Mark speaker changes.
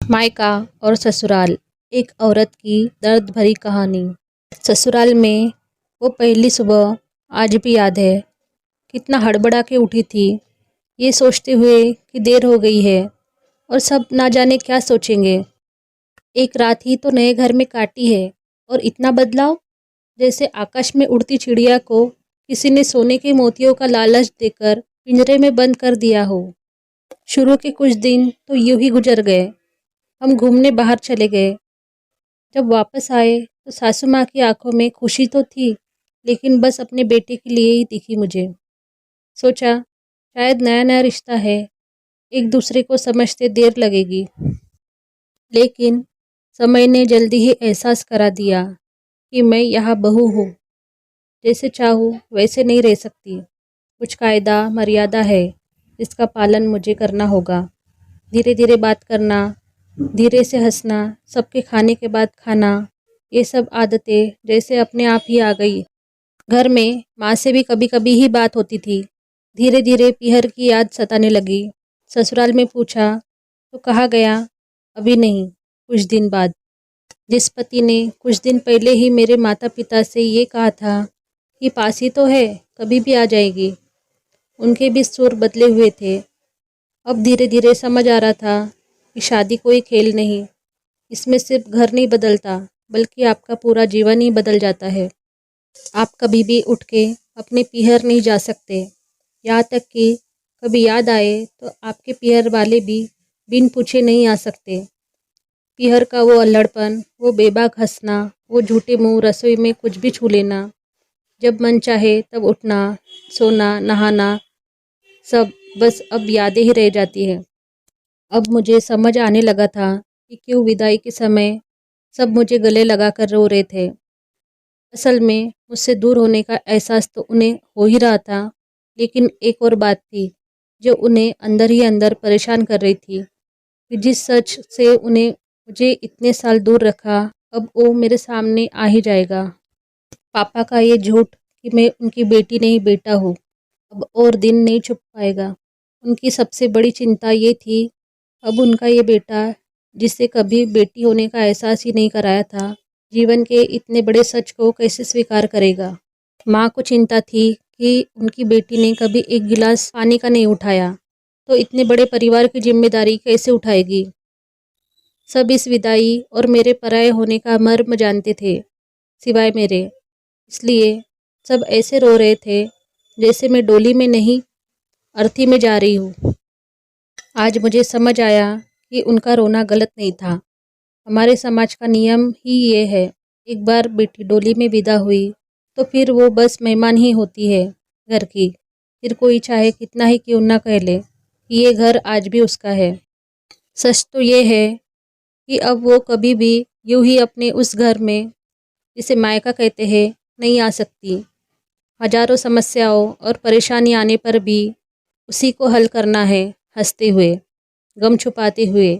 Speaker 1: मायका और ससुराल, एक औरत की दर्द भरी कहानी। ससुराल में वो पहली सुबह आज भी याद है। कितना हड़बड़ा के उठी थी, ये सोचते हुए कि देर हो गई है और सब ना जाने क्या सोचेंगे। एक रात ही तो नए घर में काटी है और इतना बदलाव, जैसे आकाश में उड़ती चिड़िया को किसी ने सोने के मोतियों का लालच देकर पिंजरे में बंद कर दिया हो। शुरू के कुछ दिन तो यूं ही गुजर गए। हम घूमने बाहर चले गए। जब वापस आए तो सासू माँ की आंखों में खुशी तो थी, लेकिन बस अपने बेटे के लिए ही दिखी मुझे। सोचा शायद नया नया रिश्ता है, एक दूसरे को समझते देर लगेगी। लेकिन समय ने जल्दी ही एहसास करा दिया कि मैं यहाँ बहू हूँ, जैसे चाहूँ वैसे नहीं रह सकती। कुछ कायदा मर्यादा है, जिसका पालन मुझे करना होगा। धीरे धीरे बात करना, धीरे से हंसना, सबके खाने के बाद खाना, ये सब आदतें जैसे अपने आप ही आ गई। घर में माँ से भी कभी कभी ही बात होती थी। धीरे धीरे पीहर की याद सताने लगी। ससुराल में पूछा तो कहा गया अभी नहीं, कुछ दिन बाद। जिस पति ने कुछ दिन पहले ही मेरे माता पिता से ये कहा था कि पास ही तो है, कभी भी आ जाएगी, उनके भी सुर बदले हुए थे। अब धीरे धीरे समझ आ रहा था कि शादी कोई खेल नहीं, इसमें सिर्फ घर नहीं बदलता, बल्कि आपका पूरा जीवन ही बदल जाता है। आप कभी भी उठ के अपने पीहर नहीं जा सकते, यहाँ तक कि कभी याद आए तो आपके पीहर वाले भी बिन पूछे नहीं आ सकते। पीहर का वो अल्हड़पन, वो बेबाक हंसना, वो झूठे मुंह रसोई में कुछ भी छू लेना, जब मन चाहे तब उठना, सोना, नहाना, सब बस अब यादें ही रह जाती है। अब मुझे समझ आने लगा था कि क्यों विदाई के समय सब मुझे गले लगाकर रो रहे थे। असल में मुझसे दूर होने का एहसास तो उन्हें हो ही रहा था, लेकिन एक और बात थी जो उन्हें अंदर ही अंदर परेशान कर रही थी कि जिस सच से उन्हें मुझे इतने साल दूर रखा, अब वो मेरे सामने आ ही जाएगा। पापा का ये झूठ कि मैं उनकी बेटी नहीं बेटा हूँ, अब और दिन नहीं छुप पाएगा। उनकी सबसे बड़ी चिंता ये थी, अब उनका ये बेटा, जिसे कभी बेटी होने का एहसास ही नहीं कराया था, जीवन के इतने बड़े सच को कैसे स्वीकार करेगा। माँ को चिंता थी कि उनकी बेटी ने कभी एक गिलास पानी का नहीं उठाया, तो इतने बड़े परिवार की जिम्मेदारी कैसे उठाएगी। सब इस विदाई और मेरे पराये होने का मर्म जानते थे, सिवाय मेरे। इसलिए सब ऐसे रो रहे थे जैसे मैं डोली में नहीं, अर्थी में जा रही हूँ। आज मुझे समझ आया कि उनका रोना गलत नहीं था। हमारे समाज का नियम ही ये है, एक बार बेटी डोली में विदा हुई तो फिर वो बस मेहमान ही होती है घर की। फिर कोई चाहे कितना ही क्यों ना कह ले कि ये घर आज भी उसका है। सच तो ये है कि अब वो कभी भी यूं ही अपने उस घर में, जिसे मायका कहते हैं, नहीं आ सकती। हजारों समस्याओं और परेशानी आने पर भी उसी को हल करना है, हंसते हुए, गम छुपाते हुए।